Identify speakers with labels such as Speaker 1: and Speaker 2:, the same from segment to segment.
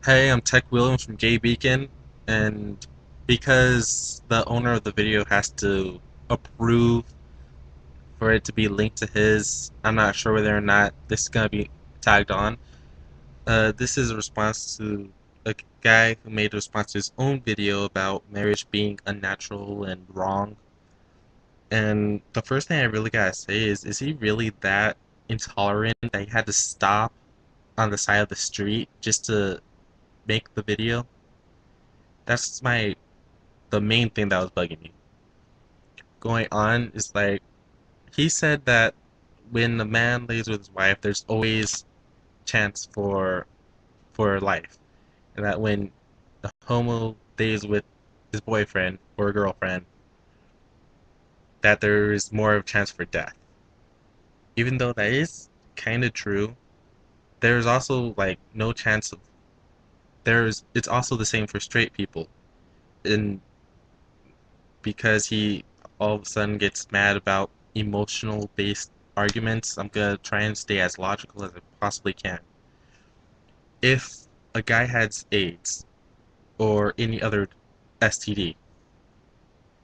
Speaker 1: Hey, I'm Tech Williams from Gaybeacon, and because the owner of the video has to approve for it to be linked to his, I'm not sure whether or not this is gonna be tagged on. This is a response to a guy who made a response to his own video about marriage being unnatural and wrong. And the first thing I really gotta say is he really that intolerant that he had to stop on the side of the street just to make the video? That's the main thing that was bugging me. Going on is like he said that when a man lays with his wife, there's always chance for life, and that when a homo lays with his boyfriend or girlfriend, that there is more of a chance for death. Even though that is kind of true, there's also like no chance of there's. It's also the same for straight people, and because he all of a sudden gets mad about emotional based arguments, I'm gonna try and stay as logical as I possibly can. If a guy has AIDS or any other STD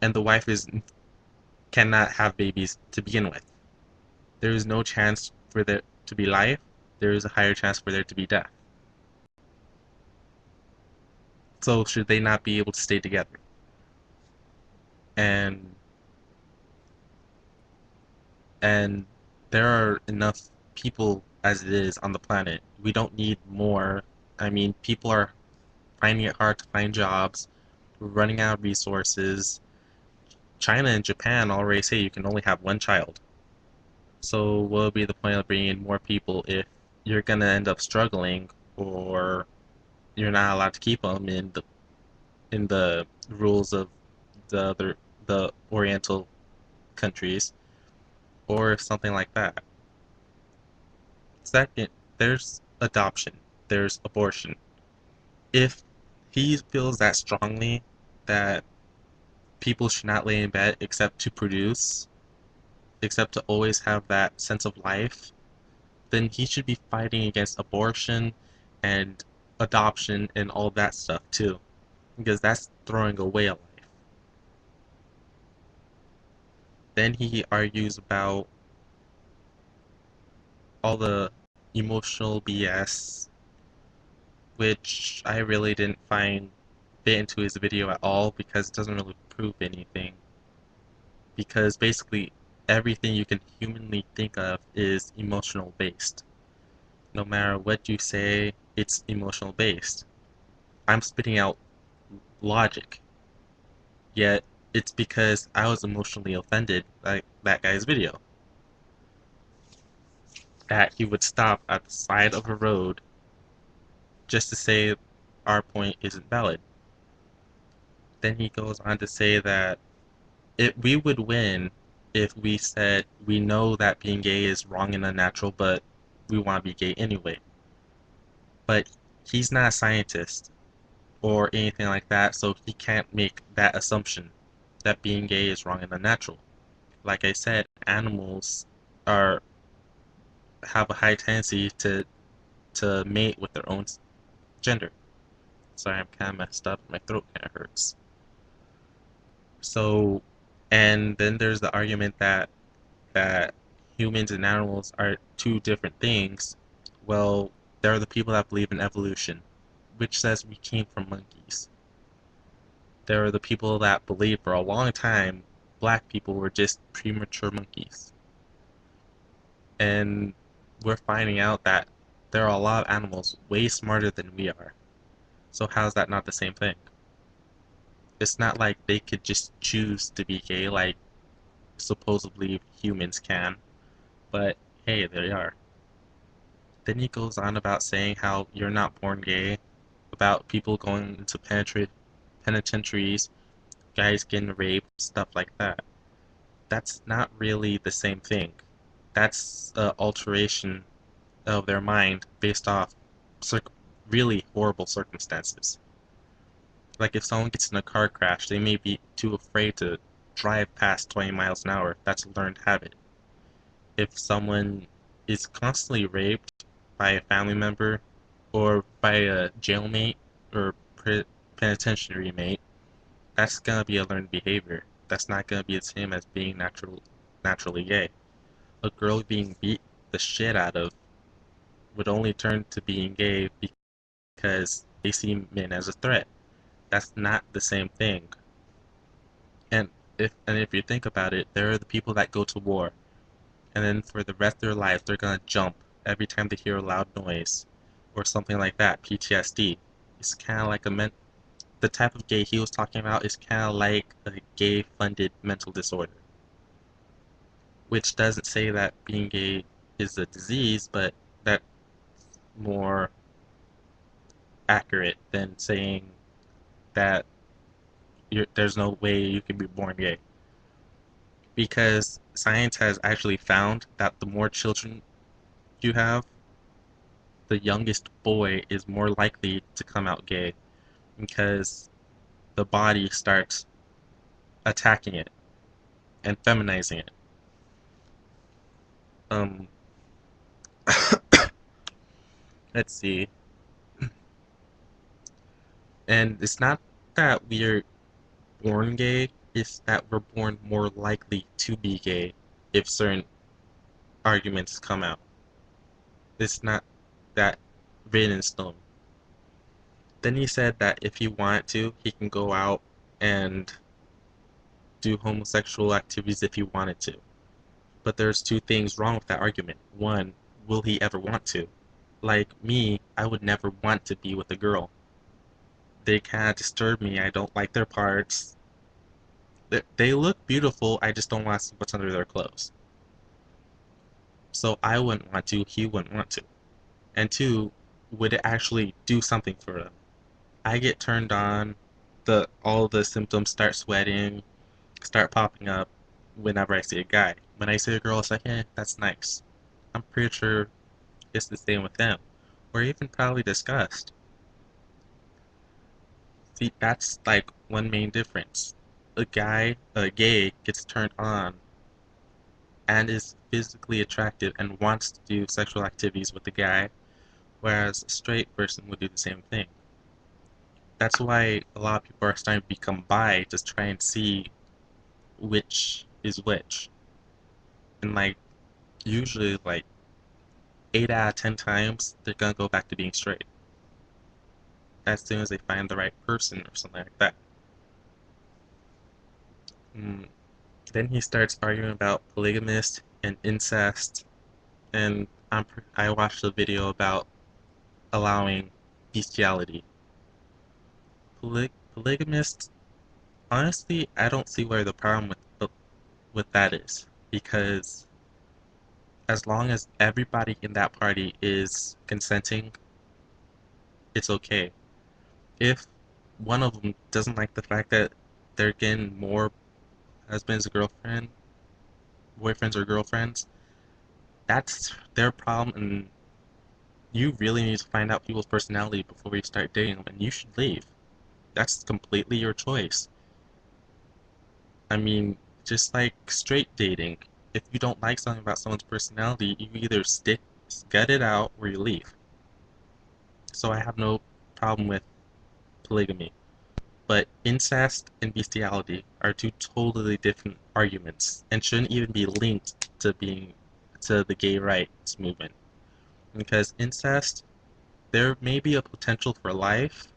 Speaker 1: and the wife is cannot have babies to begin with, there is no chance for there to be life. There is a higher chance for there to be death. So should they not be able to stay together? And and there are enough people as it is on the planet. We don't need more. I mean, people are finding it hard to find jobs. We're running out of resources. China and Japan already say you can only have one child. So what would be the point of bringing in more people if you're gonna end up struggling, or you're not allowed to keep them in the rules of the Oriental countries, or something like that? Second, there's adoption. There's abortion. If he feels that strongly that people should not lay in bed except to produce, except to always have that sense of life, then he should be fighting against abortion and adoption and all that stuff too, because that's throwing away a life. Then he argues about all the emotional BS, which I really didn't find fit into his video at all because it doesn't really prove anything. Because basically everything you can humanly think of is emotional based. No matter what you say, it's emotional based. I'm spitting out logic, yet it's because I was emotionally offended by that guy's video. That he would stop at the side of a road just to say our point isn't valid. Then he goes on to say that we would win if we said we know that being gay is wrong and unnatural, but we want to be gay anyway. But he's not a scientist or anything like that, so he can't make that assumption that being gay is wrong and unnatural. Like I said, animals are have a high tendency to mate with their own gender. Sorry, I'm kind of messed up. My throat kind of hurts. So, and then there's the argument that humans and animals are two different things. Well, there are the people that believe in evolution, which says we came from monkeys. There are the people that believe for a long time black people were just premature monkeys. And we're finding out that there are a lot of animals way smarter than we are. So how's that not the same thing? It's not like they could just choose to be gay like supposedly humans can, but hey, there you are. Then he goes on about saying how you're not born gay, about people going into penitentiaries, guys getting raped, stuff like that. That's not really the same thing. That's an alteration of their mind based off really horrible circumstances. Like if someone gets in a car crash, they may be too afraid to drive past 20 miles an hour. That's a learned habit. If someone is constantly raped by a family member, or by a jailmate or penitentiary mate, that's gonna be a learned behavior. That's not gonna be the same as being naturally gay. A girl being beat the shit out of would only turn to being gay because they see men as a threat. That's not the same thing. And if you think about it, there are the people that go to war, and then for the rest of their lives they're gonna jump every time they hear a loud noise or something like that. PTSD. It's kind of like the type of gay he was talking about is kind of like a gay-funded mental disorder, which doesn't say that being gay is a disease, but that's more accurate than saying that there's no way you can be born gay. Because science has actually found that the more children you have, the youngest boy is more likely to come out gay because the body starts attacking it and feminizing it. Um, let's see. And it's not that we're born gay, it's that we're born more likely to be gay if certain arguments come out. It's not that written in stone. Then he said that if he wanted to, he can go out and do homosexual activities if he wanted to. But there's two things wrong with that argument. One, will he ever want to? Like me, I would never want to be with a girl. They kind of disturb me. I don't like their parts. They look beautiful. I just don't want to see what's under their clothes. So I wouldn't want to. He wouldn't want to. And two, would it actually do something for them? I get turned on. All the symptoms start sweating, start popping up whenever I see a guy. When I see a girl, it's like, that's nice. I'm pretty sure it's the same with them. Or even probably disgust. See, that's like one main difference. A gay, gets turned on and is physically attractive and wants to do sexual activities with the guy, whereas a straight person would do the same thing. That's why a lot of people are starting to become bi, just try and see which is which. And like usually like 8 out of 10 times they're gonna go back to being straight as soon as they find the right person or something like that. Mm. Then he starts arguing about polygamist and incest, and I watched a video about allowing bestiality. Polygamist, honestly, I don't see where the problem with that is because as long as everybody in that party is consenting, it's okay. If one of them doesn't like the fact that they're getting more husbands or boyfriends or girlfriends, that's their problem, and you really need to find out people's personality before you start dating them, and you should leave. That's completely your choice. I mean, just like straight dating, if you don't like something about someone's personality, you either gut it out, or you leave. So I have no problem with polygamy. But incest and bestiality are two totally different arguments and shouldn't even be linked to the gay rights movement. Because incest, there may be a potential for life,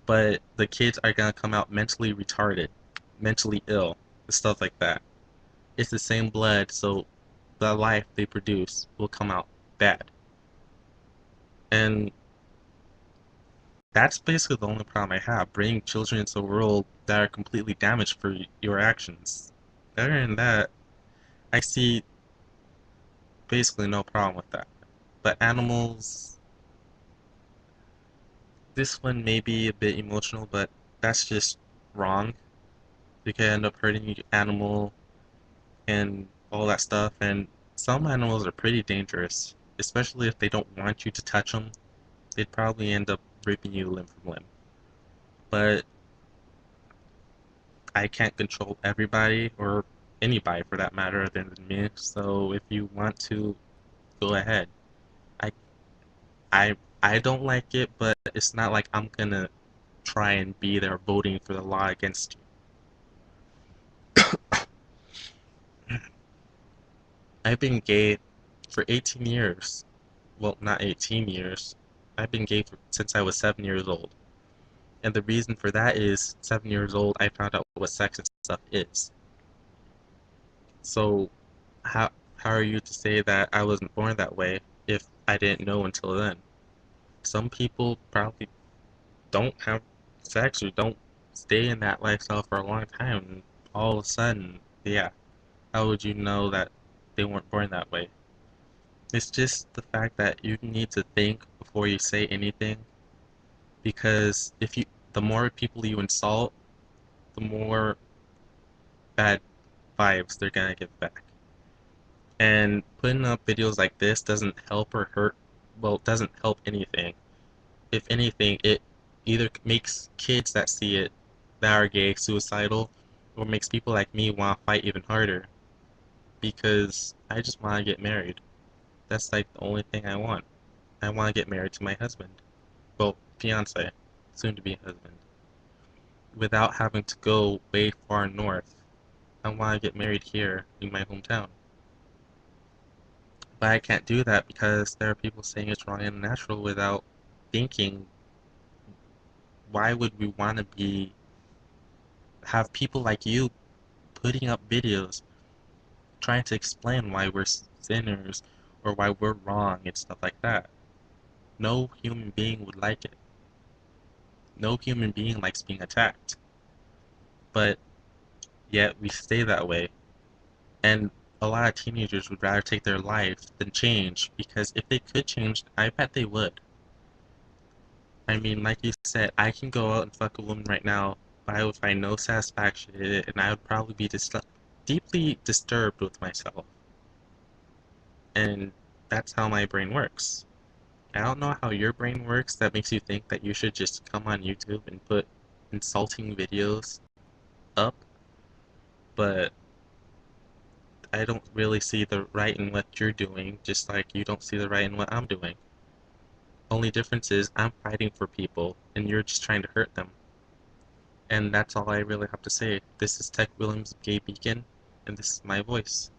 Speaker 1: but the kids are gonna come out mentally retarded, mentally ill, stuff like that. It's the same blood, so the life they produce will come out bad. And that's basically the only problem I have, bringing children into a world that are completely damaged for your actions. Other than that, I see basically no problem with that. But animals, this one may be a bit emotional, but that's just wrong. You can end up hurting your animal and all that stuff, and some animals are pretty dangerous, especially if they don't want you to touch them. They'd probably end up ripping you limb from limb. But I can't control everybody or anybody for that matter other than me. So if you want to, go ahead. I I I don't like it, but it's not like I'm gonna try and be there voting for the law against you. I've been gay for 18 years. Well, not 18 years. I've been gay since I was 7 years old. And the reason for that is 7 years old, I found out what sex and stuff is. So, how how are you to say that I wasn't born that way if I didn't know until then? Some people probably don't have sex or don't stay in that lifestyle for a long time, and all of a sudden, yeah, how would you know that they weren't born that way? It's just the fact that you need to think before you say anything, because the more people you insult, the more bad vibes they're gonna give back. And putting up videos like this doesn't help or hurt. Well, it doesn't help anything. If anything, it either makes kids that see it that are gay suicidal, or makes people like me want to fight even harder. Because I just want to get married. That's like the only thing I want. I want to get married to my husband. Well, fiance, soon to be husband. Without having to go way far north. I want to get married here in my hometown. But I can't do that because there are people saying it's wrong and unnatural without thinking, why would we want to have people like you putting up videos trying to explain why we're sinners or why we're wrong and stuff like that? No human being would like it. No human being likes being attacked. But yet we stay that way. And a lot of teenagers would rather take their life than change, because if they could change, I bet they would. I mean, like you said, I can go out and fuck a woman right now, but I would find no satisfaction in it, and I would probably be deeply disturbed with myself. And that's how my brain works. I don't know how your brain works that makes you think that you should just come on YouTube and put insulting videos up, but I don't really see the right in what you're doing, just like you don't see the right in what I'm doing. Only difference is I'm fighting for people, and you're just trying to hurt them. And that's all I really have to say. This is Tech Williams of Gay Beacon, and this is my voice.